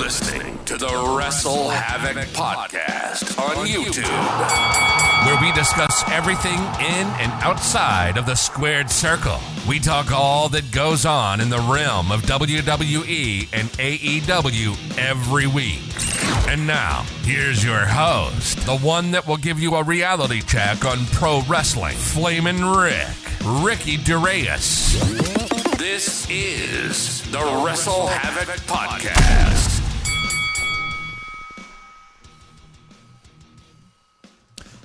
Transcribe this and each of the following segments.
listening to the WrestleHavoc Podcast on YouTube, where we discuss everything in and outside of the squared circle. We talk all that goes on in the realm of WWE and AEW every week. And now, here's your host, the one that will give you a reality check on pro wrestling, Flamin' Ricky DeReyes. This is the WrestleHavoc Podcast.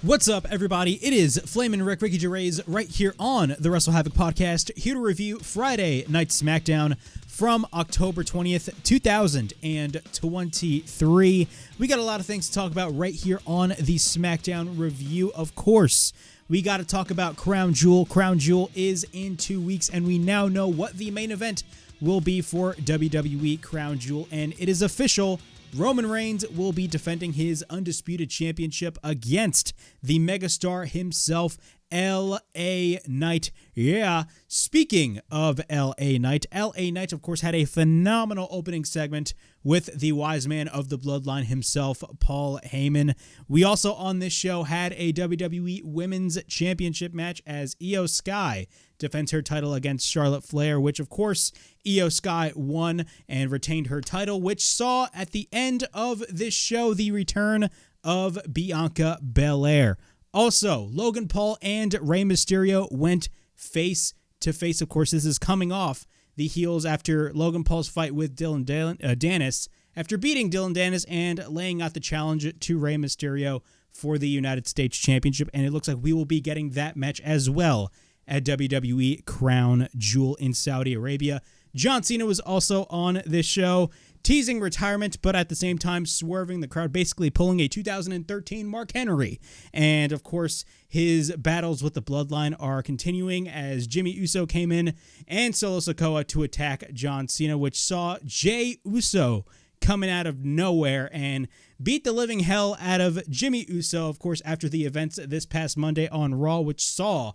What's up, everybody? It is Flamin' Ricky DeReyes right here on the WrestleHavoc Podcast, here to review Friday Night SmackDown from October 20th, 2023. We got a lot of things to talk about right here on the SmackDown Review, of course. We got to talk about Crown Jewel. Crown Jewel is in 2 weeks, and we now know what the main event will be for WWE Crown Jewel, and it is official. Roman Reigns will be defending his Undisputed Championship against the megastar himself, LA Knight. Yeah, speaking of LA Knight, of course, had a phenomenal opening segment with the wise man of the bloodline himself, Paul Heyman. We also on this show had a WWE Women's Championship match as Iyo Sky defends her title against Charlotte Flair, which of course Iyo Sky won and retained her title, which saw at the end of this show the return of Bianca Belair. Also, Logan Paul and Rey Mysterio went face to face. Of course, this is coming off the heels after Logan Paul's fight with Dylan Dennis, after beating Dylan Dennis and laying out the challenge to Rey Mysterio for the United States Championship. And it looks like we will be getting that match as well at WWE Crown Jewel in Saudi Arabia. John Cena was also on this show, teasing retirement, but at the same time swerving the crowd, basically pulling a 2013 Mark Henry. And of course, his battles with the bloodline are continuing as Jimmy Uso came in and Solo Sikoa to attack John Cena, which saw Jey Uso coming out of nowhere and beat the living hell out of Jimmy Uso, of course, after the events this past Monday on Raw, which saw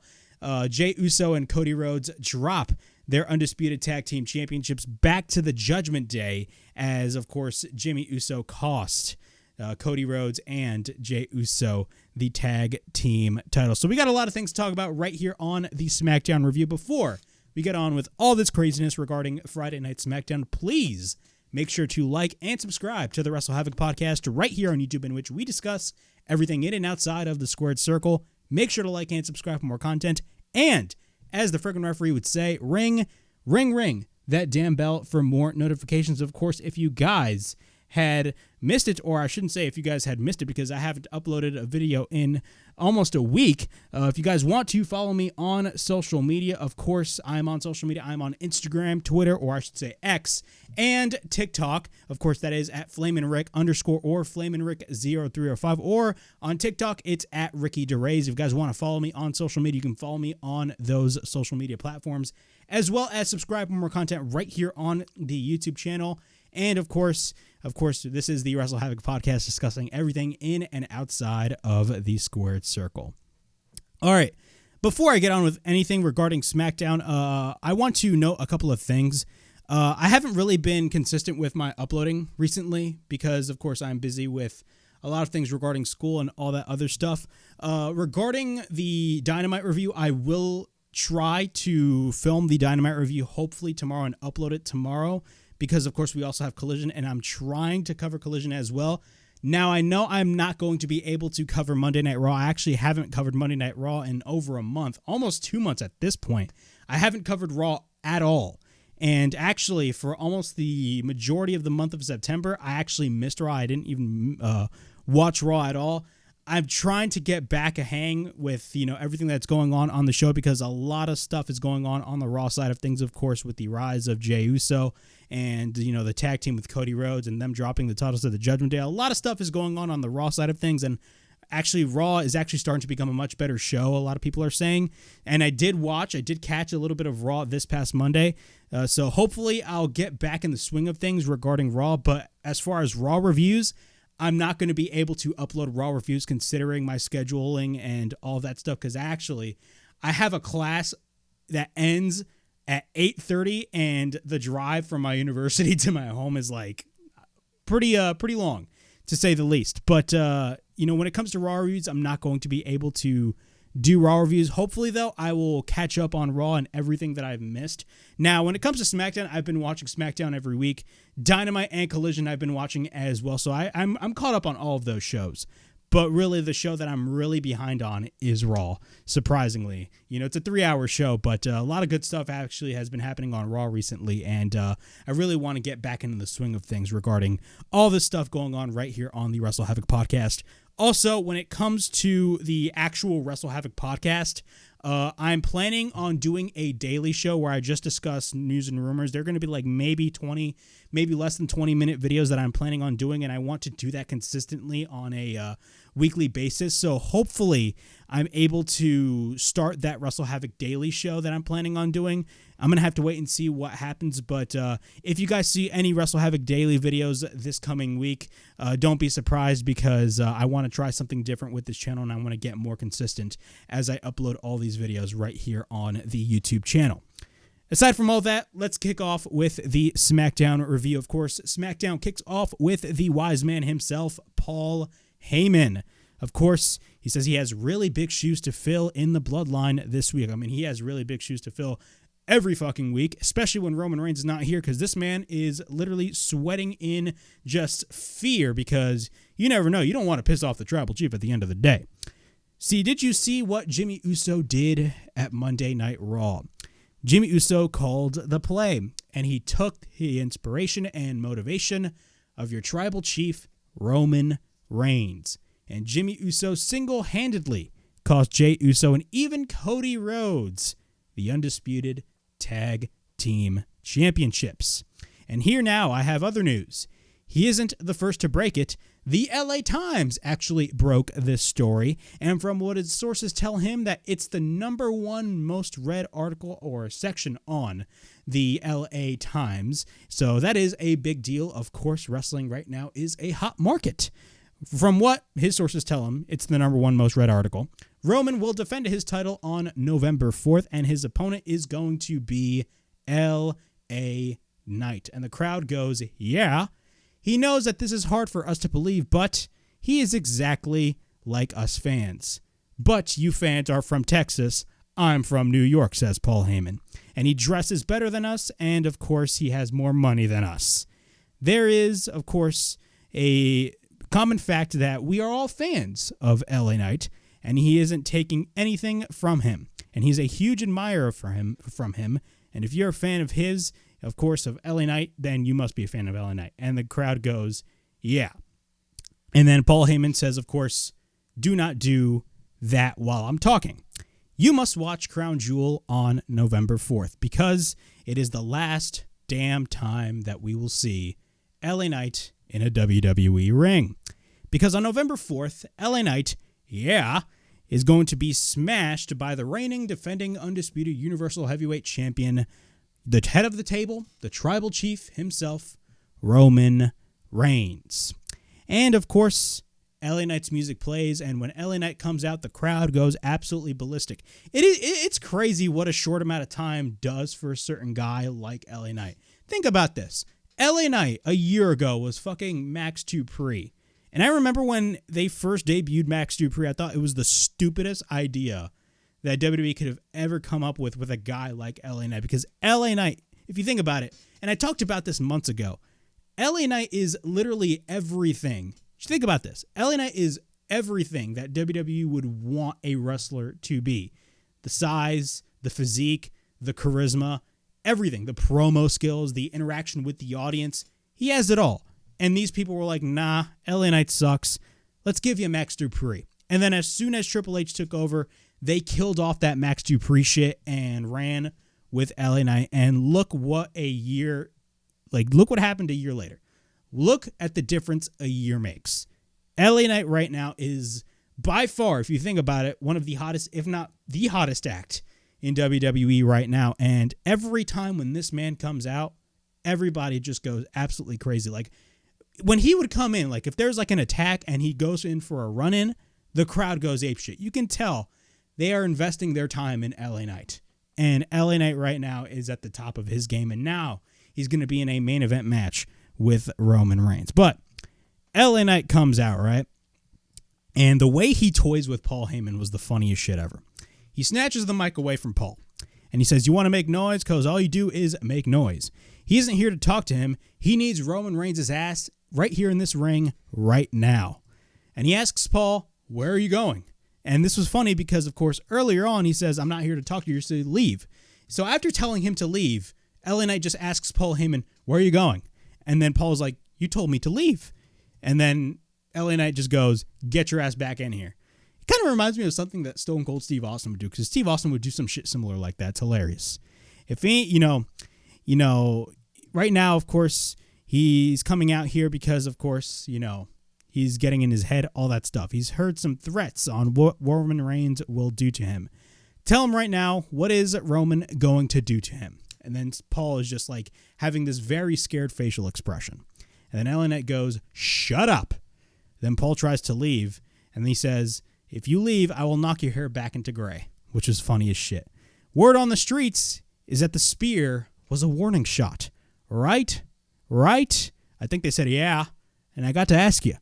Jey Uso and Cody Rhodes drop their Undisputed Tag Team Championships back to the Judgment Day, as, of course, Jimmy Uso cost Cody Rhodes and Jey Uso the tag team title. So we got a lot of things to talk about right here on the SmackDown Review. Before we get on with all this craziness regarding Friday Night SmackDown, please make sure to like and subscribe to the WrestleHavoc Podcast right here on YouTube, in which we discuss everything in and outside of the squared circle. Make sure to like and subscribe for more content. And as the friggin' referee would say, ring, ring, ring that damn bell for more notifications. Of course, if you guys had missed it, or I shouldn't say if you guys had missed it, because I haven't uploaded a video in almost a week. If you guys want to follow me on social media, of course, I'm on social media. I'm on Instagram, Twitter, or I should say X, and TikTok. Of course, that is at FlaminRick_ or FlaminRick0305, or on TikTok, it's at Ricky DeReyes. If you guys want to follow me on social media, you can follow me on those social media platforms, as well as subscribe for more content right here on the YouTube channel. And of course, this is the WrestleHavoc Podcast, discussing everything in and outside of the squared circle. All right, before I get on with anything regarding SmackDown, I want to note a couple of things. I haven't really been consistent with my uploading recently because, of course, I'm busy with a lot of things regarding school and all that other stuff. Regarding the Dynamite review, I will try to film the Dynamite review hopefully tomorrow and upload it tomorrow, because, of course, we also have Collision, and I'm trying to cover Collision as well. Now, I know I'm not going to be able to cover Monday Night Raw. I actually haven't covered Monday Night Raw in over a month, almost 2 months at this point. I haven't covered Raw at all. And actually, for almost the majority of the month of September, I actually missed Raw. I didn't even watch Raw at all. I'm trying to get back a hang with, everything that's going on the show, because a lot of stuff is going on the Raw side of things, of course, with the rise of Jey Uso and, the tag team with Cody Rhodes and them dropping the titles to the Judgment Day. A lot of stuff is going on the Raw side of things, and actually Raw is actually starting to become a much better show, a lot of people are saying. And I did catch a little bit of Raw this past Monday, so hopefully I'll get back in the swing of things regarding Raw. But as far as Raw reviews, I'm not going to be able to upload Raw reviews considering my scheduling and all that stuff, because actually I have a class that ends at 8:30, and the drive from my university to my home is like pretty long, to say the least. But when it comes to Raw reviews, I'm not going to be able to do Raw reviews. Hopefully, though, I will catch up on Raw and everything that I've missed. Now, when it comes to SmackDown, I've been watching SmackDown every week. Dynamite and Collision I've been watching as well, so I'm caught up on all of those shows. But really, the show that I'm really behind on is Raw, surprisingly. It's a 3-hour show, but a lot of good stuff actually has been happening on Raw recently, and I really want to get back into the swing of things regarding all this stuff going on right here on the WrestleHavoc Podcast. Also, when it comes to the actual WrestleHavoc Podcast, I'm planning on doing a daily show where I just discuss news and rumors. They're going to be like maybe less than 20-minute videos that I'm planning on doing, and I want to do that consistently on a weekly basis. So hopefully I'm able to start that WrestleHavoc daily show that I'm planning on doing. I'm going to have to wait and see what happens, but if you guys see any WrestleHavoc daily videos this coming week, don't be surprised, because I want to try something different with this channel, and I want to get more consistent as I upload all these videos right here on the YouTube channel. Aside from all that, let's kick off with the SmackDown review. Of course, SmackDown kicks off with the wise man himself, Paul Heyman. Of course, he says he has really big shoes to fill in the bloodline this week. I mean, he has really big shoes to fill every fucking week, especially when Roman Reigns is not here, because this man is literally sweating in just fear, because you never know. You don't want to piss off the Tribal Chief at the end of the day. See, did you see what Jimmy Uso did at Monday Night Raw? Jimmy Uso called the play, and he took the inspiration and motivation of your Tribal Chief, Roman Reigns. And Jimmy Uso single-handedly cost Jey Uso and even Cody Rhodes the Undisputed Tag Team Championships. And here now, I have other news. He isn't the first to break it. The LA Times actually broke this story, and from what his sources tell him, that it's the #1 most read article or section on the LA Times. So that is a big deal. Of course, wrestling right now is a hot market. From what his sources tell him, it's the #1 most read article. Roman will defend his title on November 4th, and his opponent is going to be LA Knight. And the crowd goes, yeah. He knows that this is hard for us to believe, but he is exactly like us fans. But you fans are from Texas. I'm from New York, says Paul Heyman. And he dresses better than us, and of course he has more money than us. There is, of course, a common fact that we are all fans of LA Knight, and he isn't taking anything from him. And he's a huge admirer from him. And if you're a fan of his, of course, of LA Knight, then you must be a fan of LA Knight. And the crowd goes, yeah. And then Paul Heyman says, of course, do not do that while I'm talking. You must watch Crown Jewel on November 4th, because it is the last damn time that we will see LA Knight in a WWE ring. Because on November 4th, LA Knight, yeah, is going to be smashed by the reigning, defending, undisputed Universal Heavyweight Champion, the head of the table, the Tribal Chief himself, Roman Reigns. And of course, LA Knight's music plays, and when LA Knight comes out, the crowd goes absolutely ballistic. It's crazy what a short amount of time does for a certain guy like LA Knight. Think about this. LA Knight a year ago was fucking Max Dupree. And I remember when they first debuted Max Dupree, I thought it was the stupidest idea that WWE could have ever come up with a guy like LA Knight. Because LA Knight, if you think about it, and I talked about this months ago, LA Knight is literally everything. Just think about this. LA Knight is everything that WWE would want a wrestler to be. The size, the physique, the charisma, everything. The promo skills, the interaction with the audience. He has it all. And these people were like, nah, LA Knight sucks. Let's give you Max Dupree. And then as soon as Triple H took over, they killed off that Max Dupree shit and ran with LA Knight. And look what look what happened a year later. Look at the difference a year makes. LA Knight right now is by far, if you think about it, one of the hottest, if not the hottest act in WWE right now. And every time when this man comes out, everybody just goes absolutely crazy. Like when he would come in, like if there's like an attack and he goes in for a run-in, the crowd goes apeshit. You can tell they are investing their time in LA Knight. And LA Knight right now is at the top of his game. And now he's going to be in a main event match with Roman Reigns. But LA Knight comes out, right? And the way he toys with Paul Heyman was the funniest shit ever. He snatches the mic away from Paul. And he says, you want to make noise? Because all you do is make noise. He isn't here to talk to him. He needs Roman Reigns' ass right here in this ring right now. And he asks Paul, where are you going? And this was funny because, of course, earlier on he says, I'm not here to talk to you, so leave. So after telling him to leave, LA Knight just asks Paul Heyman, where are you going? And then Paul's like, you told me to leave. And then LA Knight just goes, get your ass back in here. It kind of reminds me of something that Stone Cold Steve Austin would do, because Steve Austin would do some shit similar like that. It's hilarious. If he, right now, of course, he's coming out here because, of course, he's getting in his head, all that stuff. He's heard some threats on what Roman Reigns will do to him. Tell him right now, what is Roman going to do to him? And then Paul is just like having this very scared facial expression. And then LA Knight goes, shut up. Then Paul tries to leave, and he says, if you leave, I will knock your hair back into gray, which is funny as shit. Word on the streets is that the spear was a warning shot. Right? I think they said, yeah. And I got to ask you,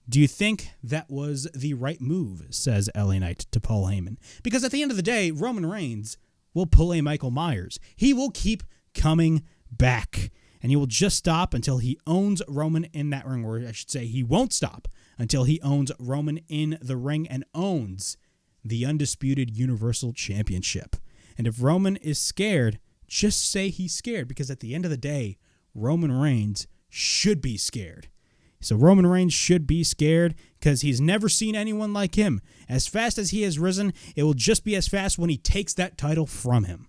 do you think that was the right move, says LA Knight to Paul Heyman? Because at the end of the day, Roman Reigns will pull a Michael Myers. He will keep coming back. And he will just stop until he owns Roman in that ring. Or I should say, he won't stop until he owns Roman in the ring and owns the Undisputed Universal Championship. And if Roman is scared, just say he's scared. Because at the end of the day, Roman Reigns should be scared. So Roman Reigns should be scared because he's never seen anyone like him. As fast as he has risen, it will just be as fast when he takes that title from him.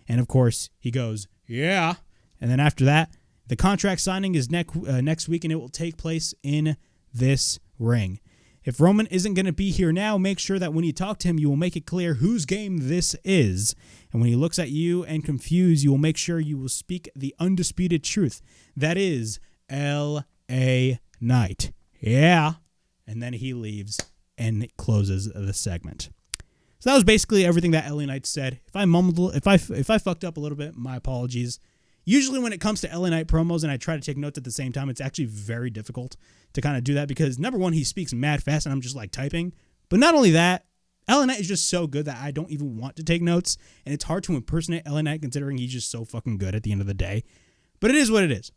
And of course, he goes, yeah. And then after that, the contract signing is next week, and it will take place in this ring. If Roman isn't going to be here now, make sure that when you talk to him, you will make it clear whose game this is. And when he looks at you and confused, you will make sure you will speak the undisputed truth. That is L.A. Knight. Yeah. And then he leaves and closes the segment. So that was basically everything that LA Knight said. If I mumbled, if I fucked up a little bit, my apologies. Usually when it comes to LA Knight promos and I try to take notes at the same time, it's actually very difficult to kind of do that because, number one, he speaks mad fast and I'm just like typing. But not only that, LA Knight is just so good that I don't even want to take notes. And it's hard to impersonate LA Knight considering he's just so fucking good at the end of the day. But it is what it is.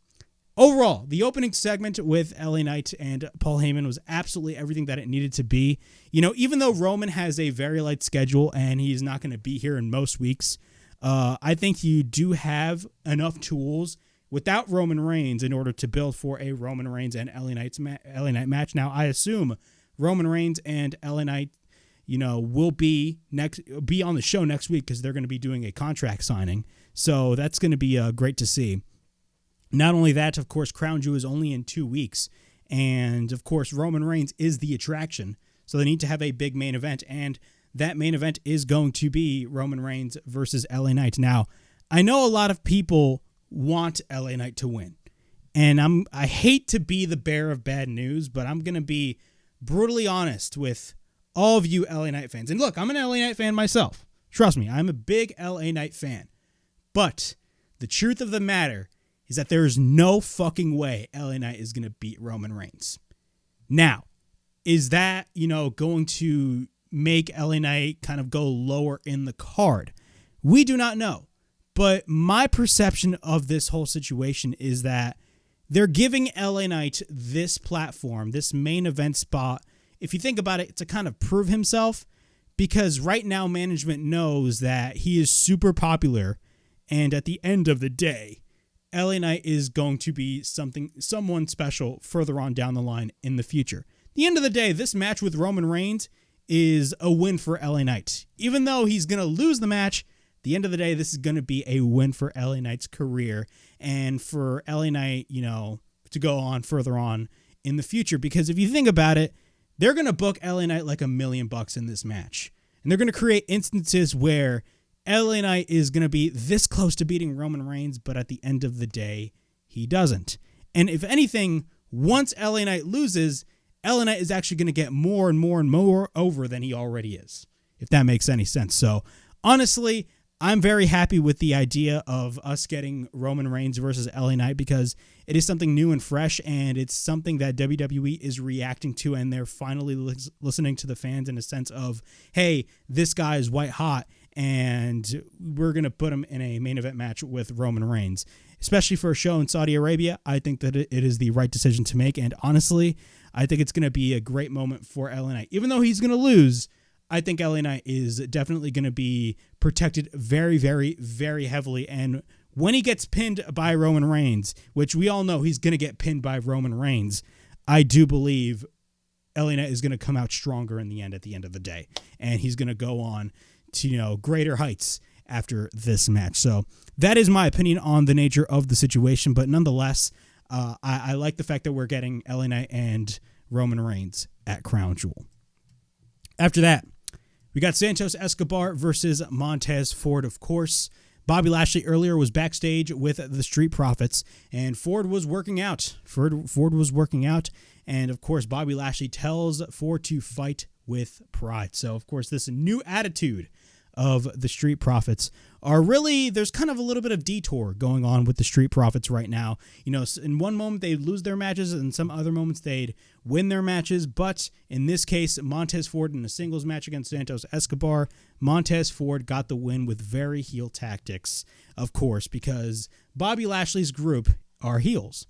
Overall, the opening segment with LA Knight and Paul Heyman was absolutely everything that it needed to be. Even though Roman has a very light schedule and he's not going to be here in most weeks, I think you do have enough tools without Roman Reigns in order to build for a Roman Reigns and LA Knight match. Now, I assume Roman Reigns and LA Knight, will be on the show next week because they're going to be doing a contract signing. So that's going to be great to see. Not only that, of course, Crown Jewel is only in 2 weeks. And, of course, Roman Reigns is the attraction. So they need to have a big main event. And that main event is going to be Roman Reigns versus LA Knight. Now, I know a lot of people want LA Knight to win. And I hate to be the bearer of bad news, but I'm going to be brutally honest with all of you LA Knight fans. And look, I'm an LA Knight fan myself. Trust me, I'm a big LA Knight fan. But the truth of the matter is that there is no fucking way LA Knight is going to beat Roman Reigns. Now, is that, going to make LA Knight kind of go lower in the card? We do not know. But my perception of this whole situation is that they're giving LA Knight this platform, this main event spot. If you think about it, to kind of prove himself, because right now management knows that he is super popular, and at the end of the day, LA Knight is going to be someone special further on down the line in the future. At the end of the day, this match with Roman Reigns is a win for LA Knight. Even though he's going to lose the match, at the end of the day, this is going to be a win for LA Knight's career and for LA Knight, to go on further on in the future. Because if you think about it, they're going to book LA Knight like $1 million in this match. And they're going to create instances where LA Knight is going to be this close to beating Roman Reigns, but at the end of the day, he doesn't. And if anything, once LA Knight loses, LA Knight is actually going to get more and more and more over than he already is, if that makes any sense. So, honestly, I'm very happy with the idea of us getting Roman Reigns versus LA Knight because it is something new and fresh, and it's something that WWE is reacting to, and they're finally listening to the fans in a sense of, hey, this guy is white hot, and we're going to put him in a main event match with Roman Reigns. Especially for a show in Saudi Arabia, I think that it is the right decision to make, and honestly, I think it's going to be a great moment for LA Knight. Even though he's going to lose, I think LA Knight is definitely going to be protected very, very, very heavily. And when he gets pinned by Roman Reigns, which we all know he's going to get pinned by Roman Reigns, I do believe LA Knight is going to come out stronger in the end at the end of the day. And he's going to go on to, greater heights after this match. So that is my opinion on the nature of the situation. But nonetheless, I like the fact that we're getting LA Knight and Roman Reigns at Crown Jewel. After that, we got Santos Escobar versus Montez Ford, of course. Bobby Lashley earlier was backstage with the Street Profits, and Ford was working out. Ford was working out, and of course, Bobby Lashley tells Ford to fight with pride. So, of course, this new attitude of the Street Profits are really, there's kind of a little bit of detour going on with the Street Profits right now. In one moment they lose their matches, and in some other moments they'd win their matches. But in this case, Montez Ford in a singles match against Santos Escobar, Montez Ford got the win with very heel tactics, of course, because Bobby Lashley's group are heels.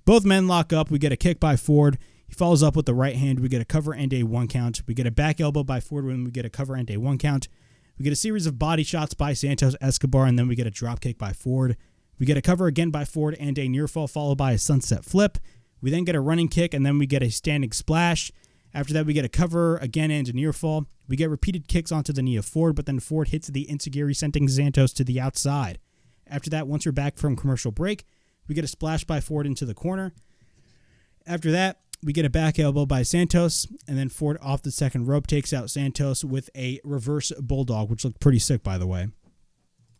Both men lock up. We get a kick by Ford. He follows up with the right hand. We get a cover and a 1 count. We get a back elbow by Ford when we get a cover and a 1 count. We get a series of body shots by Santos Escobar, and then we get a drop kick by Ford. We get a cover again by Ford and a near fall followed by a sunset flip. We then get a running kick, and then we get a standing splash. After that, we get a cover again and a near fall. We get repeated kicks onto the knee of Ford, but then Ford hits the enziguri, sending Santos to the outside. After that, once we're back from commercial break, we get a splash by Ford into the corner. After that, we get a back elbow by Santos, and then Ford off the second rope takes out Santos with a reverse bulldog, which looked pretty sick, by the way.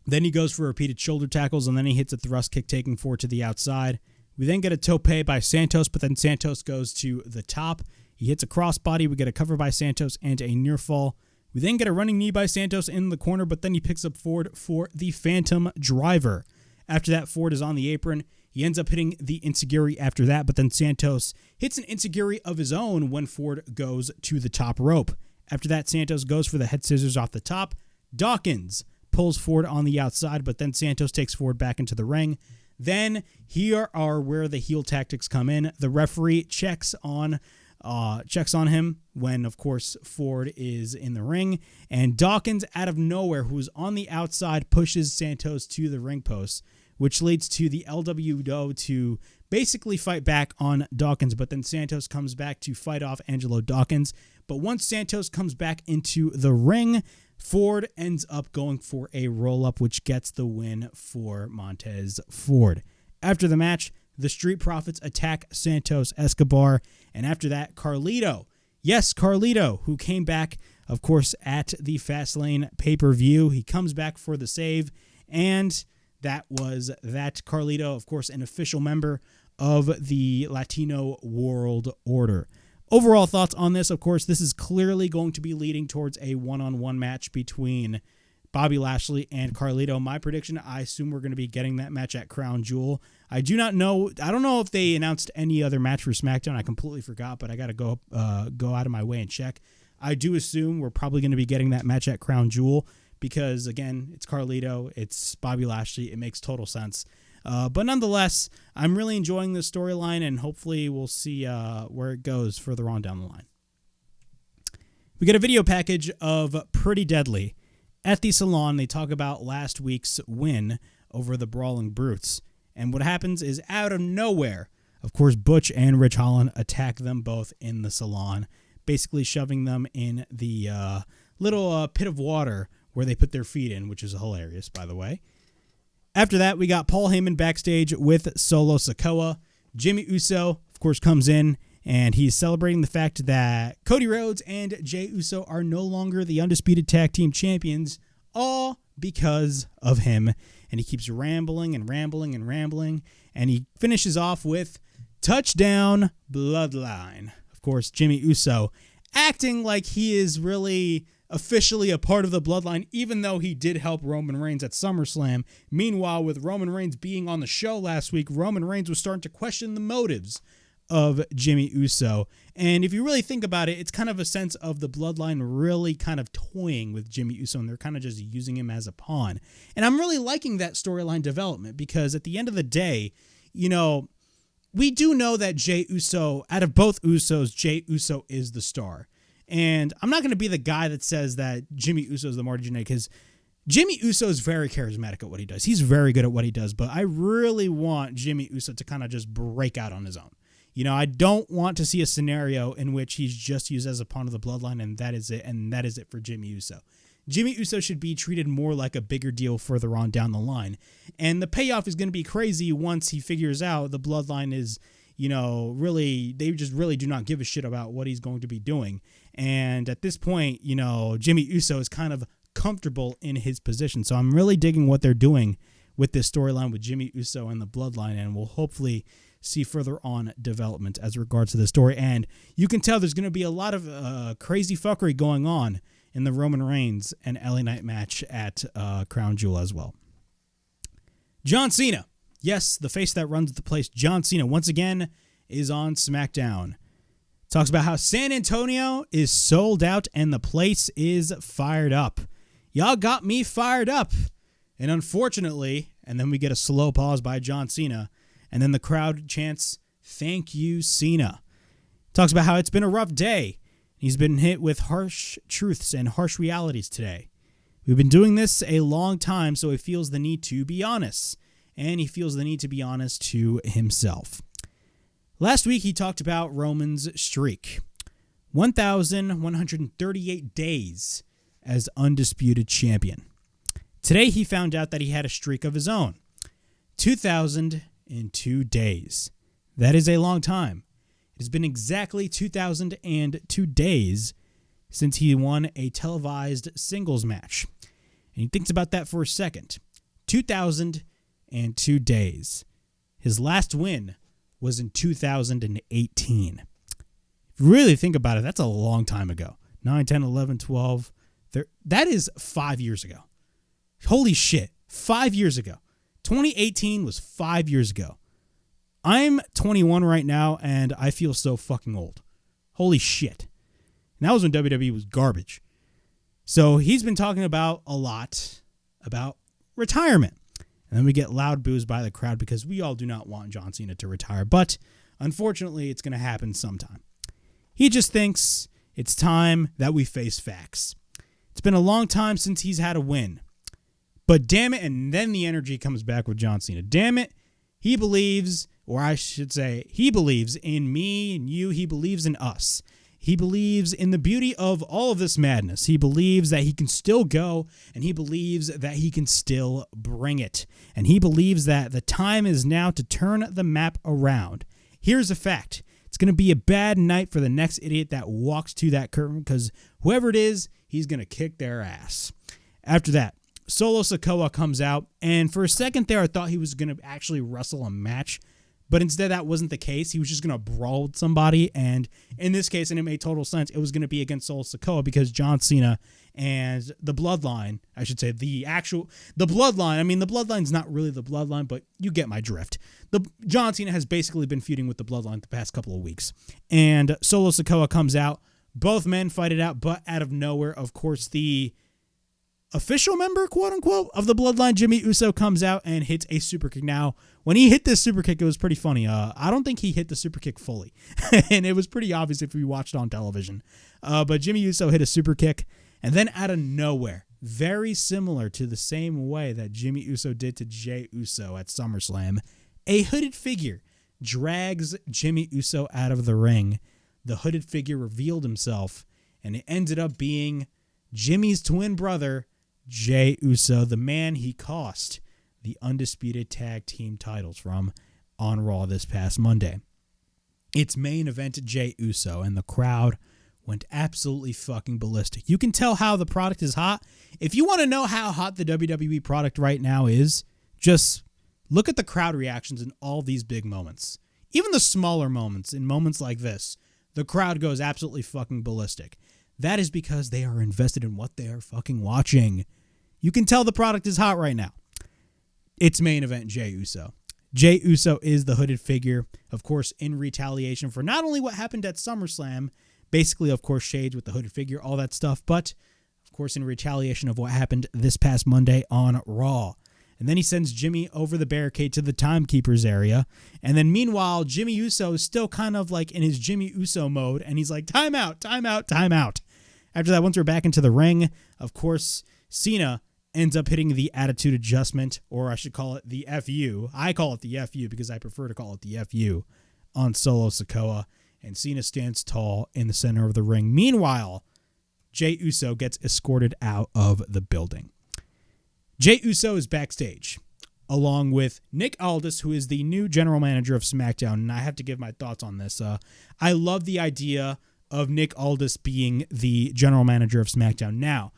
Then he goes for repeated shoulder tackles, and then he hits a thrust kick, taking Ford to the outside. We then get a tope by Santos, but then Santos goes to the top. He hits a crossbody. We get a cover by Santos and a near fall. We then get a running knee by Santos in the corner, but then he picks up Ford for the Phantom Driver. After that, Ford is on the apron. He ends up hitting the enziguri after that, but then Santos hits an enziguri of his own when Ford goes to the top rope. After that, Santos goes for the head scissors off the top. Dawkins pulls Ford on the outside, but then Santos takes Ford back into the ring. Then here are where the heel tactics come in. The referee checks on him when, of course, Ford is in the ring, and Dawkins, out of nowhere, who's on the outside, pushes Santos to the ring post, which leads to the LWO to basically fight back on Dawkins, but then Santos comes back to fight off Angelo Dawkins. But once Santos comes back into the ring, Ford ends up going for a roll-up, which gets the win for Montez Ford. After the match, the Street Profits attack Santos Escobar, and after that, Carlito, yes, Carlito, who came back, of course, at the Fastlane pay-per-view, he comes back for the save, and that was that. Carlito, of course, an official member of the Latino World Order. Overall thoughts on this, of course, this is clearly going to be leading towards a one-on-one match between Bobby Lashley and Carlito. My prediction, I assume we're going to be getting that match at Crown Jewel. I don't know if they announced any other match for SmackDown. I completely forgot, but I got to go out of my way and check. I do assume we're probably going to be getting that match at Crown Jewel because, again, it's Carlito, it's Bobby Lashley. It makes total sense. But nonetheless, I'm really enjoying this storyline, and hopefully we'll see where it goes further on down the line. We get a video package of Pretty Deadly. At the salon, they talk about last week's win over the Brawling Brutes. And what happens is, out of nowhere, of course, Butch and Rich Holland attack them both in the salon, basically shoving them in the little pit of water where they put their feet in, which is hilarious, by the way. After that, we got Paul Heyman backstage with Solo Sikoa. Jimmy Uso, of course, comes in, and he's celebrating the fact that Cody Rhodes and Jey Uso are no longer the Undisputed Tag Team Champions, all because of him. And he keeps rambling and rambling and rambling, and he finishes off with Touchdown Bloodline. Of course, Jimmy Uso acting like he is really officially a part of the bloodline, even though he did help Roman Reigns at SummerSlam. Meanwhile, with Roman Reigns being on the show last week, Roman Reigns was starting to question the motives of Jimmy Uso. And if you really think about it, it's kind of a sense of the bloodline really kind of toying with Jimmy Uso, and they're kind of just using him as a pawn. And I'm really liking that storyline development, because at the end of the day, you know, we do know that Jey Uso, out of both Usos, Jey Uso is the star. And I'm not going to be the guy that says that Jimmy Uso is the Marty Jannetty, because Jimmy Uso is very charismatic at what he does. He's very good at what he does, but I really want Jimmy Uso to kind of just break out on his own. You know, I don't want to see a scenario in which he's just used as a pawn of the bloodline, and that is it for Jimmy Uso. Jimmy Uso should be treated more like a bigger deal further on down the line. And the payoff is going to be crazy once he figures out the bloodline is, you know, really, they just really do not give a shit about what he's going to be doing. And at this point, you know, Jimmy Uso is kind of comfortable in his position. So I'm really digging what they're doing with this storyline with Jimmy Uso and the bloodline, and we'll hopefully see further on development as regards to the story. And you can tell there's going to be a lot of crazy fuckery going on in the Roman Reigns and LA Knight match at Crown Jewel as well. John Cena. Yes, the face that runs the place, John Cena, once again is on SmackDown. Talks about how San Antonio is sold out and the place is fired up. Y'all got me fired up. And unfortunately, and then we get a slow pause by John Cena, and then the crowd chants, "Thank you, Cena." Talks about how it's been a rough day. He's been hit with harsh truths and harsh realities today. We've been doing this a long time, so he feels the need to be honest. And he feels the need to be honest to himself. Last week, he talked about Roman's streak. 1,138 days as undisputed champion. Today, he found out that he had a streak of his own. 2,002 days. That is a long time. It has been exactly 2,002 days since he won a televised singles match. And he thinks about that for a second. 2,002 days. His last win was in 2018. If you really think about it, that's a long time ago. 9, 10, 11, 12. That is 5 years ago. Holy shit. 5 years ago. 2018 was 5 years ago. I'm 21 right now, and I feel so fucking old. Holy shit. And that was when WWE was garbage. So he's been talking about a lot about retirement. And then we get loud boos by the crowd because we all do not want John Cena to retire. But unfortunately, it's going to happen sometime. He just thinks it's time that we face facts. It's been a long time since he's had a win. But damn it, and then the energy comes back with John Cena. Damn it, he believes, or I should say, he believes in me and you. He believes in us. He believes in the beauty of all of this madness. He believes that he can still go, and he believes that he can still bring it. And he believes that the time is now to turn the map around. Here's a fact. It's going to be a bad night for the next idiot that walks to that curtain, because whoever it is, he's going to kick their ass. After that, Solo Sikoa comes out, and for a second there, I thought he was going to actually wrestle a match, but instead that wasn't the case. He was just going to brawl with somebody, and in this case, and it made total sense, it was going to be against Solo Sikoa because John Cena and the Bloodline, I should say, the Bloodline, I mean, the Bloodline's not really the Bloodline, but you get my drift. John Cena has basically been feuding with the Bloodline the past couple of weeks, and Solo Sikoa comes out. Both men fight it out, but out of nowhere, of course, the official member, quote unquote, of the Bloodline, Jimmy Uso, comes out and hits a super kick. Now, when he hit this super kick, it was pretty funny. I don't think he hit the super kick fully, and it was pretty obvious if we watched on television. But Jimmy Uso hit a super kick, and then out of nowhere, very similar to the same way that Jimmy Uso did to Jey Uso at SummerSlam, a hooded figure drags Jimmy Uso out of the ring. The hooded figure revealed himself, and it ended up being Jimmy's twin brother, Jey Uso, the man he cost the Undisputed Tag Team titles from on Raw this past Monday. It's main event Jey Uso, and the crowd went absolutely fucking ballistic. You can tell how the product is hot. If you want to know how hot the WWE product right now is, just look at the crowd reactions in all these big moments. Even the smaller moments, in moments like this, the crowd goes absolutely fucking ballistic. That is because they are invested in what they are fucking watching. You can tell the product is hot right now. It's main event Jey Uso. Jey Uso is the hooded figure, of course, in retaliation for not only what happened at SummerSlam, basically, of course, shades with the hooded figure, all that stuff, but, of course, in retaliation of what happened this past Monday on Raw. And then he sends Jimmy over the barricade to the timekeepers area. And then meanwhile, Jimmy Uso is still kind of like in his Jimmy Uso mode. And he's like, time out, time out, time out. After that, once we're back into the ring, of course, Cena ends up hitting the attitude adjustment, or I should call it the FU. I call it the FU because I prefer to call it the FU on Solo Sikoa. And Cena stands tall in the center of the ring. Meanwhile, Jey Uso gets escorted out of the building. Jey Uso is backstage, along with Nick Aldis, who is the new general manager of SmackDown, and I have to give my thoughts on this. I love the idea of Nick Aldis being the general manager of SmackDown. Now,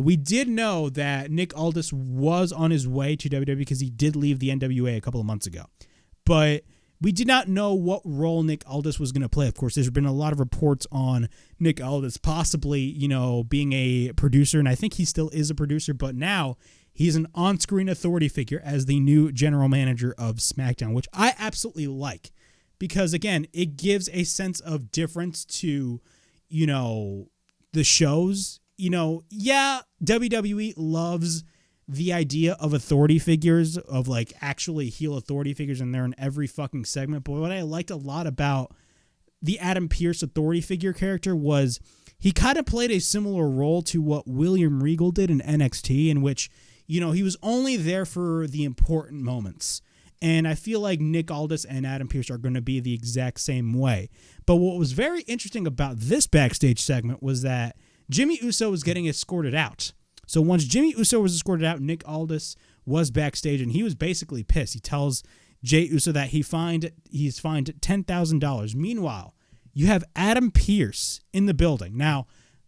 we did know that Nick Aldis was on his way to WWE because he did leave the NWA a couple of months ago, but we did not know what role Nick Aldis was going to play. Of course, there's been a lot of reports on Nick Aldis possibly, being a producer, and I think he still is a producer, but now he's an on-screen authority figure as the new general manager of SmackDown, which I absolutely like because, again, it gives a sense of difference to, the shows. WWE loves the idea of authority figures, of like actually heel authority figures, and they're in every fucking segment. But what I liked a lot about the Adam Pearce authority figure character was he kind of played a similar role to what William Regal did in NXT, in which he was only there for the important moments. And I feel like Nick Aldis and Adam Pearce are going to be the exact same way. But what was very interesting about this backstage segment was that Jimmy Uso was getting escorted out. So once Jimmy Uso was escorted out, Nick Aldis was backstage, and he was basically pissed. He tells Jey Uso that he's fined $10,000. Meanwhile, you have Adam Pearce in the building. Now,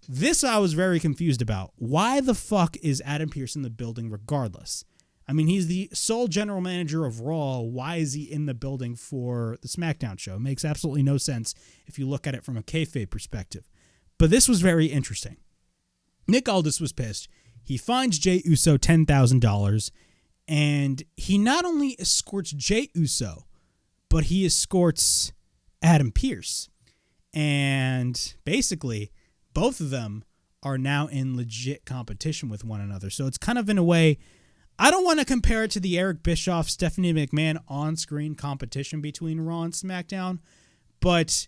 this I was very confused about. Why the fuck is Adam Pearce in the building regardless? I mean, he's the sole general manager of Raw. Why is he in the building for the SmackDown show? It makes absolutely no sense if you look at it from a kayfabe perspective. But this was very interesting. Nick Aldis was pissed. He fines Jey Uso $10,000, and he not only escorts Jey Uso, but he escorts Adam Pearce. And basically, both of them are now in legit competition with one another. So it's kind of in a way, I don't want to compare it to the Eric Bischoff, Stephanie McMahon on-screen competition between Raw and SmackDown, but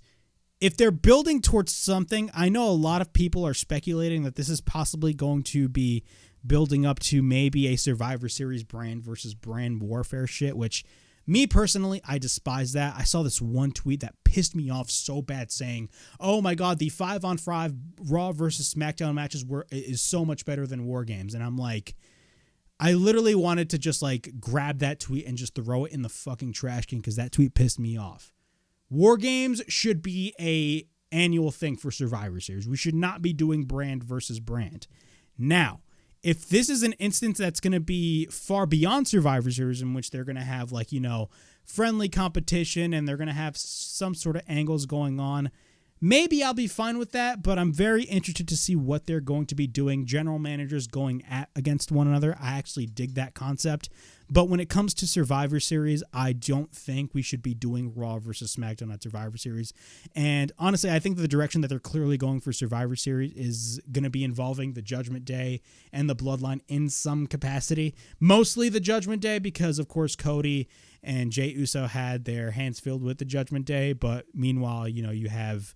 if they're building towards something, I know a lot of people are speculating that this is possibly going to be building up to maybe a Survivor Series brand versus brand warfare shit, which me personally, I despise that. I saw this one tweet that pissed me off so bad saying, oh my God, the 5-on-5 Raw versus SmackDown matches is so much better than War Games. And I'm like, I literally wanted to just like grab that tweet and just throw it in the fucking trash can because that tweet pissed me off. War Games should be a annual thing for Survivor Series. We should not be doing brand versus brand. Now, if this is an instance that's going to be far beyond Survivor Series, in which they're going to have friendly competition and they're going to have some sort of angles going on, maybe I'll be fine with that, but I'm very interested to see what they're going to be doing. General managers going against one another. I actually dig that concept. But when it comes to Survivor Series, I don't think we should be doing Raw versus SmackDown at Survivor Series. And honestly, I think the direction that they're clearly going for Survivor Series is going to be involving the Judgment Day and the Bloodline in some capacity. Mostly the Judgment Day because, of course, COdy and Jey Uso had their hands filled with the Judgment Day. But meanwhile, you have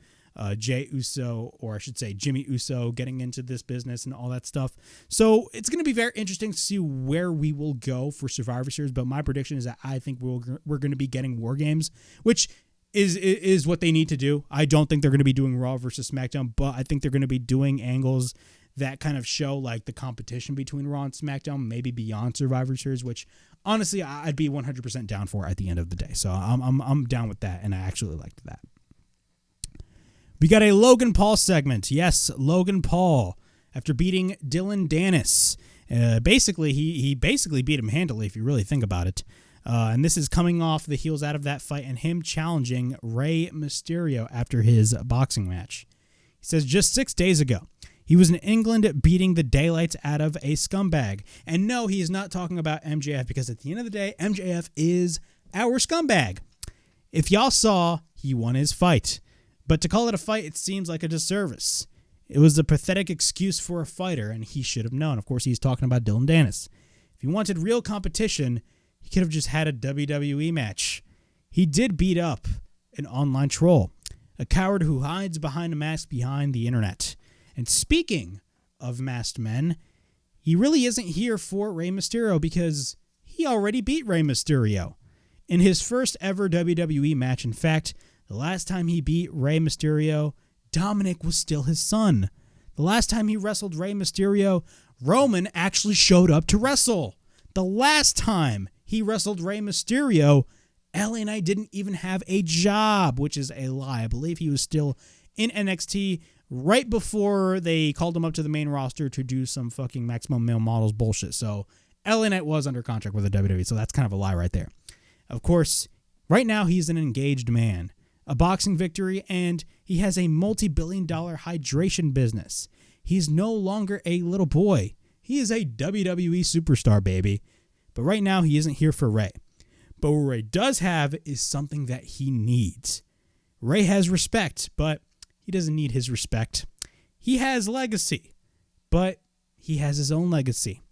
Jey Uso, or I should say Jimmy Uso, getting into this business and all that stuff. So it's going to be very interesting to see where we will go for Survivor Series. But my prediction is that I think we're going to be getting War Games, which is what they need to do. I don't think they're going to be doing Raw versus SmackDown, but I think they're going to be doing angles that kind of show like the competition between Raw and SmackDown, maybe beyond Survivor Series, which honestly I'd be 100% down for at the end of the day. So I'm down with that, and I actually liked that. We got a Logan Paul segment. Yes, Logan Paul, after beating Dylan Dennis. Basically, he basically beat him handily, if you really think about it. And this is coming off the heels out of that fight and him challenging Rey Mysterio after his boxing match. He says, just 6 days ago, he was in England beating the daylights out of a scumbag. And no, he is not talking about MJF, because at the end of the day, MJF is our scumbag. If y'all saw, he won his fight. But to call it a fight, it seems like a disservice. It was a pathetic excuse for a fighter, and he should have known. Of course, he's talking about Dylan Dennis. If he wanted real competition, he could have just had a WWE match. He did beat up an online troll, a coward who hides behind a mask behind the internet. And speaking of masked men, he really isn't here for Rey Mysterio, because he already beat Rey Mysterio in his first ever WWE match. In fact, the last time he beat Rey Mysterio, Dominic was still his son. The last time he wrestled Rey Mysterio, Roman actually showed up to wrestle. The last time he wrestled Rey Mysterio, LA Knight didn't even have a job, which is a lie. I believe he was still in NXT right before they called him up to the main roster to do some fucking Maximum Male Models bullshit. So LA Knight was under contract with the WWE, so that's kind of a lie right there. Of course, right now he's an engaged man, a boxing victory, and he has a multi-billion-dollar hydration business. He's no longer a little boy. He is a WWE superstar, baby. But right now, he isn't here for Rey. But what Rey does have is something that he needs. Rey has respect, but he doesn't need his respect. He has legacy, but he has his own legacy.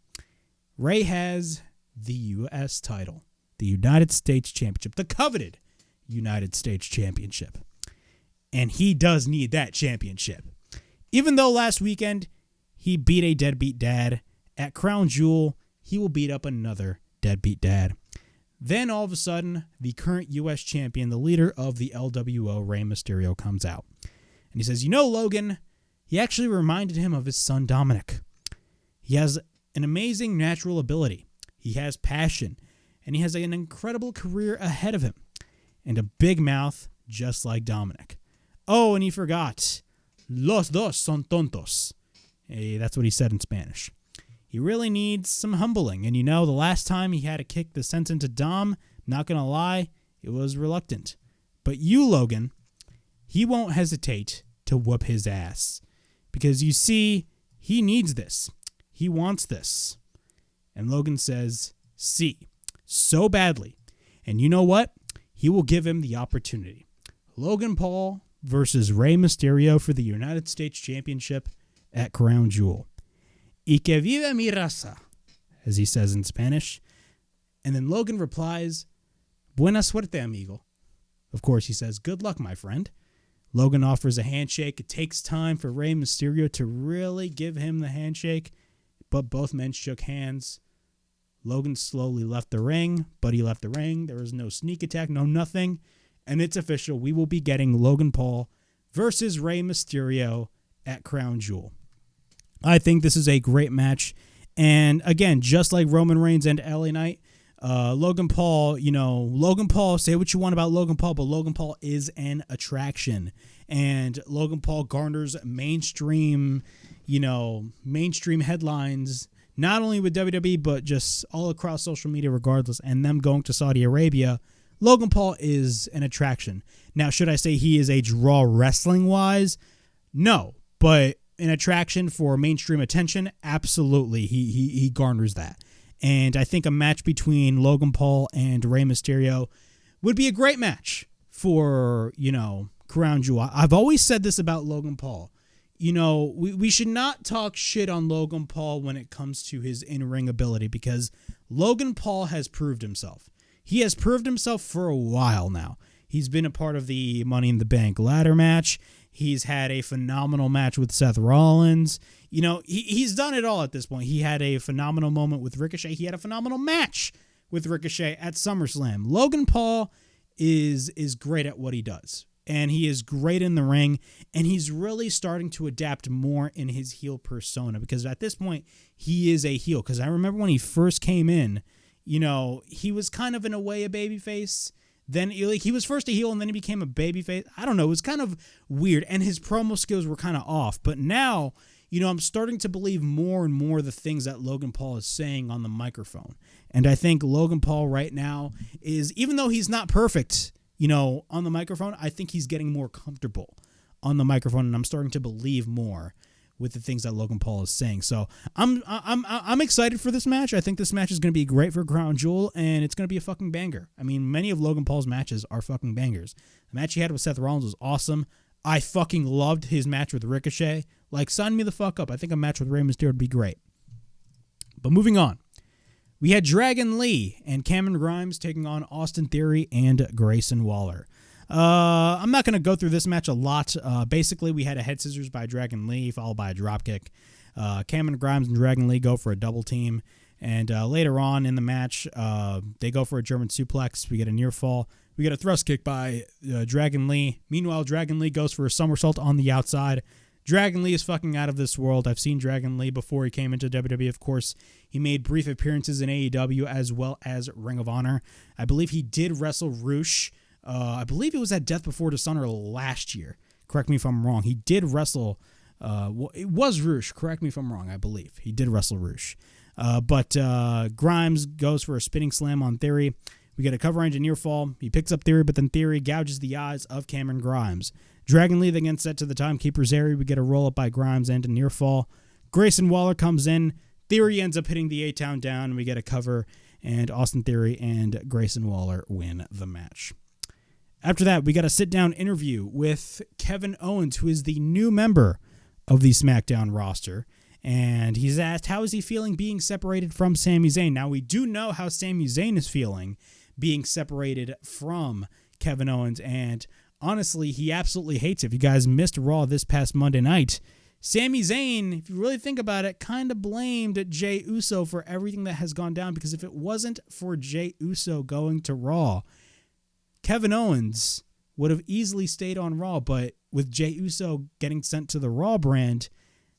Rey has the U.S. title, the United States Championship, the coveted United States Championship. And he does need that championship. Even though last weekend he beat a deadbeat dad, at Crown Jewel, he will beat up another deadbeat dad. Then all of a sudden, the current U.S. champion, the leader of the LWO, Rey Mysterio, comes out. And he says, Logan, he actually reminded him of his son Dominic. He has an amazing natural ability. He has passion. And he has an incredible career ahead of him. And a big mouth, just like Dominic. Oh, and he forgot. Los dos son tontos. Hey, that's what he said in Spanish. He really needs some humbling. And the last time he had to kick the sense into Dom, not going to lie, it was reluctant. But you, Logan, he won't hesitate to whoop his ass. Because you see, he needs this. He wants this. And Logan says, see, so badly. And you know what? He will give him the opportunity. Logan Paul versus Rey Mysterio for the United States Championship at Crown Jewel. Y que viva mi raza, as he says in Spanish. And then Logan replies, buena suerte, amigo. Of course, he says, good luck, my friend. Logan offers a handshake. It takes time for Rey Mysterio to really give him the handshake, but both men shook hands. Logan slowly left the ring, but he left the ring. There was no sneak attack, no nothing. And it's official. We will be getting Logan Paul versus Rey Mysterio at Crown Jewel. I think this is a great match. And again, just like Roman Reigns and LA Knight, Logan Paul, Logan Paul, say what you want about Logan Paul, but Logan Paul is an attraction. And Logan Paul garners mainstream headlines, not only with WWE, but just all across social media regardless, and them going to Saudi Arabia. Logan Paul is an attraction. Now, should I say he is a draw wrestling-wise? No, but an attraction for mainstream attention, absolutely. He garners that. And I think a match between Logan Paul and Rey Mysterio would be a great match for, Crown Jewel. I've always said this about Logan Paul. We should not talk shit on Logan Paul when it comes to his in-ring ability, because Logan Paul has proved himself. He has proved himself for a while now. He's been a part of the Money in the Bank ladder match. He's had a phenomenal match with Seth Rollins. He's done it all at this point. He had a phenomenal moment with Ricochet. He had a phenomenal match with Ricochet at SummerSlam. Logan Paul is great at what he does. And he is great in the ring, and he's really starting to adapt more in his heel persona, because at this point, he is a heel. Because I remember when he first came in, he was kind of in a way a babyface. Then he was first a heel, and then he became a babyface. I don't know. It was kind of weird, and his promo skills were kind of off. But now, I'm starting to believe more and more the things that Logan Paul is saying on the microphone. And I think Logan Paul right now is, even though he's not perfect, on the microphone, I think he's getting more comfortable on the microphone, and I'm starting to believe more with the things that Logan Paul is saying. So I'm excited for this match. I think this match is going to be great for Crown Jewel, and it's going to be a fucking banger. I mean, many of Logan Paul's matches are fucking bangers. The match he had with Seth Rollins was awesome. I fucking loved his match with Ricochet. Like, sign me the fuck up. I think a match with Rey Mysterio would be great. But moving on. We had Dragon Lee and Cameron Grimes taking on Austin Theory and Grayson Waller. I'm not going to go through this match a lot. Basically, we had a head scissors by Dragon Lee, followed by a dropkick. Cameron Grimes and Dragon Lee go for a double team. And later on in the match, they go for a German suplex. We get a near fall. We get a thrust kick by Dragon Lee. Meanwhile, Dragon Lee goes for a somersault on the outside. Dragon Lee is fucking out of this world. I've seen Dragon Lee before he came into WWE. Of course, he made brief appearances in AEW as well as Ring of Honor. I believe he did wrestle Roosh. I believe it was at Death Before Dishonor last year. Correct me if I'm wrong. He did wrestle. It was Roosh. Correct me if I'm wrong. I believe he did wrestle Roosh. But Grimes goes for a spinning slam on Theory. We get a cover engine near fall. He picks up Theory, but then Theory gouges the eyes of Cameron Grimes. Dragon Lee then gets set to the timekeeper's area. We get a roll up by Grimes and a near fall. Grayson Waller comes in. Theory ends up hitting the A-Town down, and we get a cover, and Austin Theory and Grayson Waller win the match. After that, we got a sit-down interview with Kevin Owens, who is the new member of the SmackDown roster. And he's asked, how is he feeling being separated from Sami Zayn? Now, we do know how Sami Zayn is feeling being separated from Kevin Owens. And honestly, he absolutely hates it. If you guys missed Raw this past Monday night, Sami Zayn, if you really think about it, kind of blamed Jey Uso for everything that has gone down. Because if it wasn't for Jey Uso going to Raw, Kevin Owens would have easily stayed on Raw. But with Jey Uso getting sent to the Raw brand,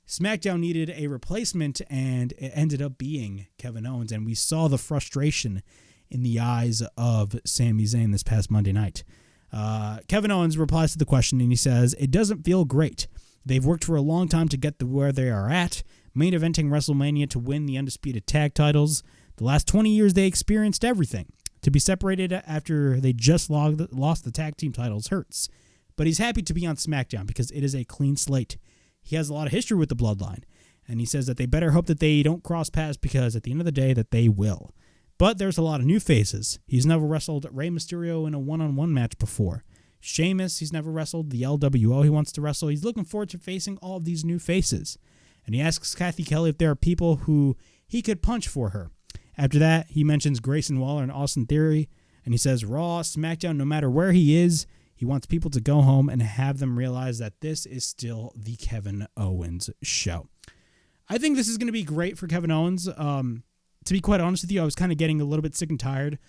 SmackDown needed a replacement, and it ended up being Kevin Owens. And we saw the frustration in the eyes of Sami Zayn this past Monday night. Kevin Owens replies to the question, and he says, it doesn't feel great. They've worked for a long time to get to where they are at, main eventing WrestleMania to win the Undisputed Tag titles. The last 20 years, they experienced everything. To be separated after they just lost the tag team titles hurts. But he's happy to be on SmackDown because it is a clean slate. He has a lot of history with the Bloodline, and he says that they better hope that they don't cross paths because at the end of the day that they will. But there's a lot of new faces. He's never wrestled Rey Mysterio in a one-on-one match before. Sheamus, he's never wrestled. The LWO he wants to wrestle. He's looking forward to facing all of these new faces. And he asks Kathy Kelly if there are people who he could punch for her. After that, he mentions Grayson Waller and Austin Theory, and he says Raw, SmackDown, no matter where he is, he wants people to go home and have them realize that this is still the Kevin Owens show. I think this is going to be great for Kevin Owens. To be quite honest with you, I was kind of getting a little bit sick and tired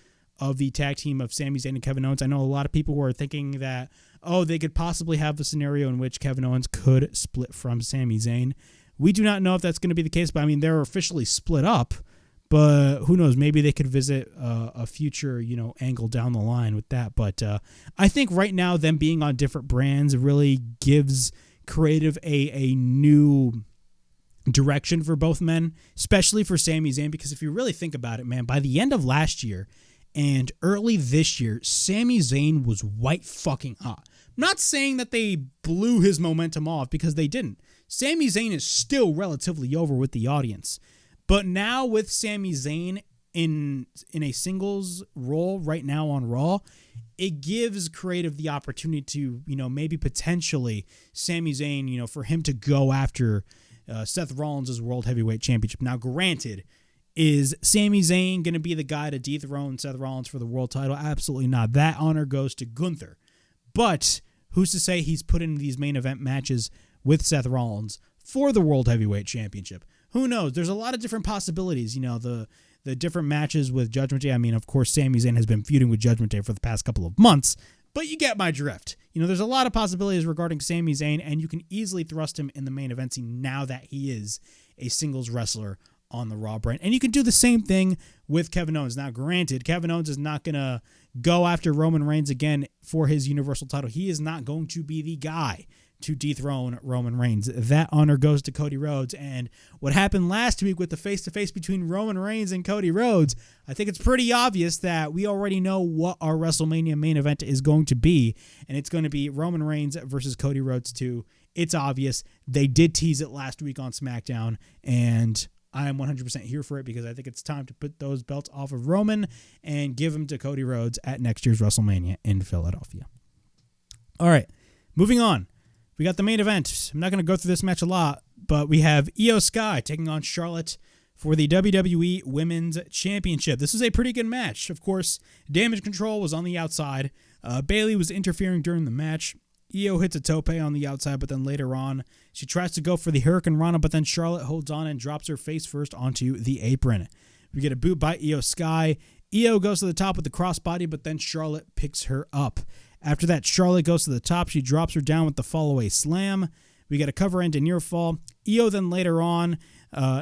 of the tag team of Sami Zayn and Kevin Owens. I know a lot of people were thinking that, they could possibly have a scenario in which Kevin Owens could split from Sami Zayn. We do not know if that's going to be the case, but I mean, they're officially split up. But who knows? Maybe they could visit a future, angle down the line with that. But I think right now, them being on different brands really gives creative a new direction for both men, especially for Sami Zayn. Because if you really think about it, man, by the end of last year and early this year, Sami Zayn was white fucking hot. I'm not saying that they blew his momentum off, because they didn't. Sami Zayn is still relatively over with the audience. But now with Sami Zayn in a singles role right now on Raw, it gives creative the opportunity to, maybe potentially Sami Zayn, for him to go after Seth Rollins' World Heavyweight Championship. Now, granted, is Sami Zayn going to be the guy to dethrone Seth Rollins for the world title? Absolutely not. That honor goes to Gunther. But who's to say he's put in these main event matches with Seth Rollins for the World Heavyweight Championship? Who knows? There's a lot of different possibilities. The different matches with Judgment Day. I mean, of course, Sami Zayn has been feuding with Judgment Day for the past couple of months, but you get my drift. There's a lot of possibilities regarding Sami Zayn, and you can easily thrust him in the main event scene now that he is a singles wrestler on the Raw brand. And you can do the same thing with Kevin Owens. Now, granted, Kevin Owens is not going to go after Roman Reigns again for his Universal title. He is not going to be the guy to dethrone Roman Reigns. That honor goes to Cody Rhodes. And what happened last week with the face-to-face between Roman Reigns and Cody Rhodes, I think it's pretty obvious that we already know what our WrestleMania main event is going to be, and it's going to be Roman Reigns versus Cody Rhodes 2. It's obvious. They did tease it last week on SmackDown, and I am 100% here for it because I think it's time to put those belts off of Roman and give them to Cody Rhodes at next year's WrestleMania in Philadelphia. All right, moving on. We got the main event. I'm not going to go through this match a lot, but we have Iyo Sky taking on Charlotte for the WWE Women's Championship. This is a pretty good match. Of course, Damage Control was on the outside. Bayley was interfering during the match. Iyo hits a tope on the outside, but then later on, she tries to go for the Hurricane Rana, but then Charlotte holds on and drops her face first onto the apron. We get a boot by Iyo Sky. Iyo goes to the top with the crossbody, but then Charlotte picks her up. After that, Charlotte goes to the top. She drops her down with the fallaway slam. We get a cover into near fall. Iyo then later on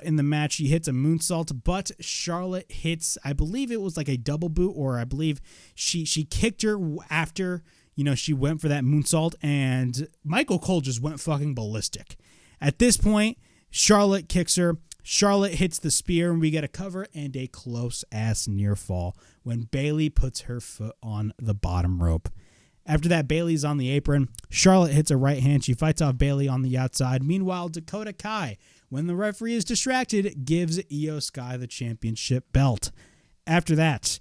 in the match, she hits a moonsault, but Charlotte hits, I believe it was like a double boot, or I believe she kicked her after, she went for that moonsault, and Michael Cole just went fucking ballistic. At this point, Charlotte kicks her. Charlotte hits the spear, and we get a cover and a close-ass near fall when Bayley puts her foot on the bottom rope. After that, Bayley's on the apron. Charlotte hits a right hand. She fights off Bayley on the outside. Meanwhile, Dakota Kai, when the referee is distracted, gives Iyo Sky the championship belt. After that,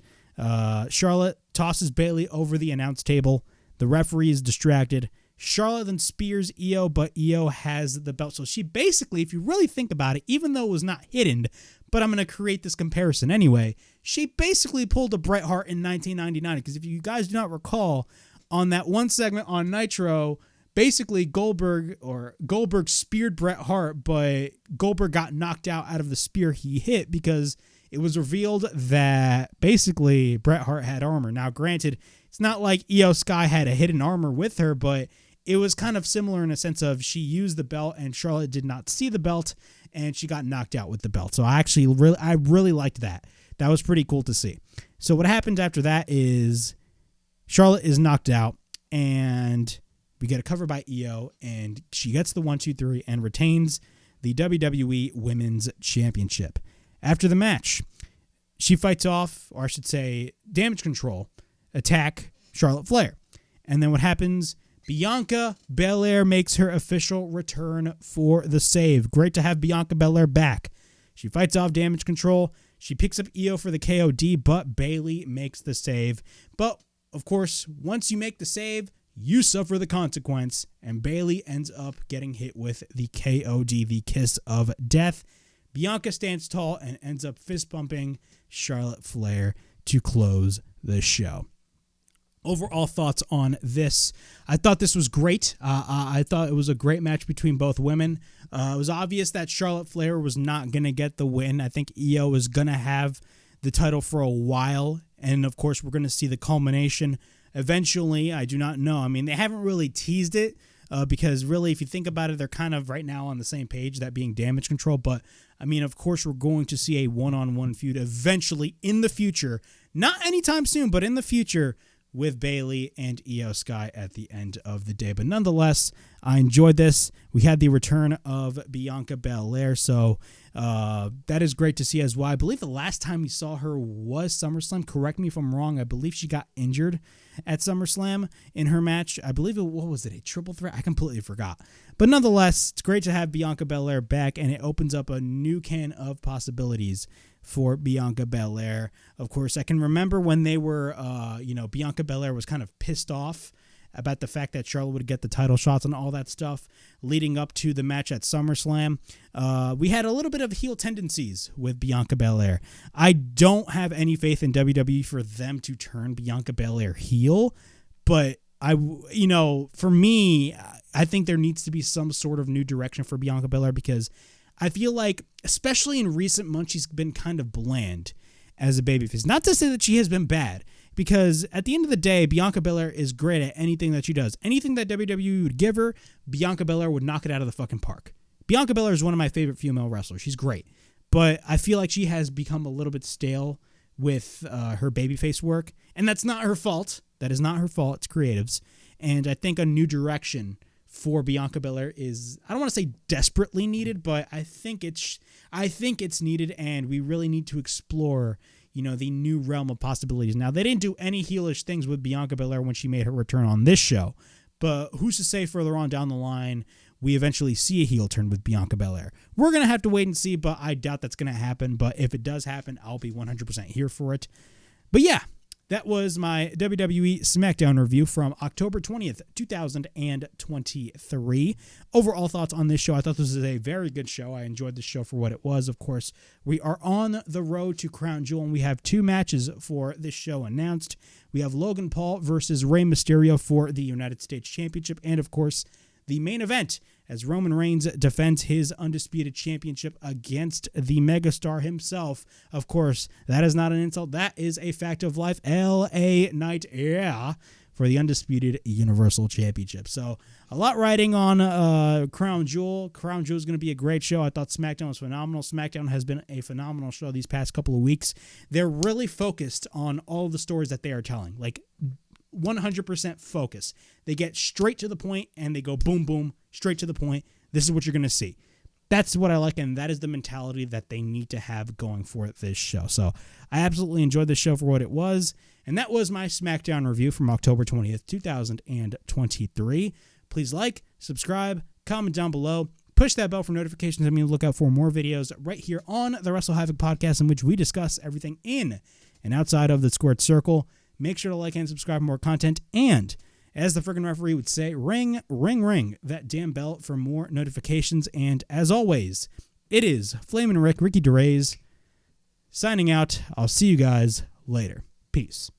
Charlotte tosses Bayley over the announce table. The referee is distracted. Charlotte then spears Iyo, but Iyo has the belt. So she basically, if you really think about it, even though it was not hidden, but I'm going to create this comparison anyway, she basically pulled a Bret Hart in 1999. Because if you guys do not recall, on that one segment on Nitro, basically Goldberg speared Bret Hart, but Goldberg got knocked out of the spear he hit because it was revealed that basically Bret Hart had armor. Now, granted, it's not like Iyo Sky had a hidden armor with her, but it was kind of similar in a sense of she used the belt and Charlotte did not see the belt and she got knocked out with the belt. So I really liked that. That was pretty cool to see. So what happened after that is Charlotte is knocked out, and we get a cover by Iyo, and she gets the 1, 2, 3 and retains the WWE Women's Championship. After the match, she fights off, or I should say, Damage Control attack Charlotte Flair. And then what happens? Bianca Belair makes her official return for the save. Great to have Bianca Belair back. She fights off Damage Control. She picks up Iyo for the KOD, but Bayley makes the save. But of course, once you make the save, you suffer the consequence, and Bayley ends up getting hit with the KOD, the Kiss of Death. Bianca stands tall and ends up fist bumping Charlotte Flair to close the show. Overall thoughts on this. I thought this was great. I thought it was a great match between both women. It was obvious that Charlotte Flair was not going to get the win. I think Iyo was going to have the title for a while. And, of course, we're going to see the culmination eventually. I do not know. I mean, they haven't really teased it because, really, if you think about it, they're kind of right now on the same page, that being Damage Control. But, I mean, of course, we're going to see a one-on-one feud eventually in the future. Not anytime soon, but in the future with Bayley and Iyo Sky at the end of the day. But nonetheless, I enjoyed this. We had the return of Bianca Belair, so that is great to see as well. I believe the last time we saw her was SummerSlam. Correct me if I'm wrong. I believe she got injured at SummerSlam in her match. I believe what was it, a triple threat? I completely forgot. But nonetheless, it's great to have Bianca Belair back, and it opens up a new can of possibilities for Bianca Belair. Of course, I can remember when they were, Bianca Belair was kind of pissed off about the fact that Charlotte would get the title shots and all that stuff leading up to the match at SummerSlam. We had a little bit of heel tendencies with Bianca Belair. I don't have any faith in WWE for them to turn Bianca Belair heel, but for me, I think there needs to be some sort of new direction for Bianca Belair because I feel like, especially in recent months, she's been kind of bland as a babyface. Not to say that she has been bad, because at the end of the day, Bianca Belair is great at anything that she does. Anything that WWE would give her, Bianca Belair would knock it out of the fucking park. Bianca Belair is one of my favorite female wrestlers. She's great. But I feel like she has become a little bit stale with her babyface work. And that's not her fault. That is not her fault. It's creatives. And I think a new direction for Bianca Belair is, I don't want to say desperately needed, but I think it's needed, and we really need to explore, the new realm of possibilities. Now, they didn't do any heelish things with Bianca Belair when she made her return on this show, but who's to say further on down the line we eventually see a heel turn with Bianca Belair? We're going to have to wait and see, but I doubt that's going to happen. But if it does happen, I'll be 100% here for it. But yeah, that was my WWE SmackDown review from October 20th, 2023. Overall thoughts on this show, I thought this was a very good show. I enjoyed the show for what it was. Of course, we are on the road to Crown Jewel, and we have 2 matches for this show announced. We have Logan Paul versus Rey Mysterio for the United States Championship, and of course, the main event as Roman Reigns defends his Undisputed Championship against the megastar himself. Of course, that is not an insult. That is a fact of life. LA Knight, yeah, for the Undisputed Universal Championship. So a lot riding on Crown Jewel. Crown Jewel is going to be a great show. I thought SmackDown was phenomenal. SmackDown has been a phenomenal show these past couple of weeks. They're really focused on all the stories that they are telling. Like, 100% focus. They get straight to the point and they go boom, boom, straight to the point. This is what you're going to see. That's what I like, and that is the mentality that they need to have going for this show. So I absolutely enjoyed this show for what it was, and that was my SmackDown review from October 20th, 2023. Please like, subscribe, comment down below, push that bell for notifications. I mean, look out for more videos right here on the WrestleHavoc Podcast, in which we discuss everything in and outside of the squared circle. Make sure to like and subscribe for more content. And as the freaking referee would say, ring, ring, ring that damn bell for more notifications. And as always, it is Flamin' Ricky DeRays, signing out. I'll see you guys later. Peace.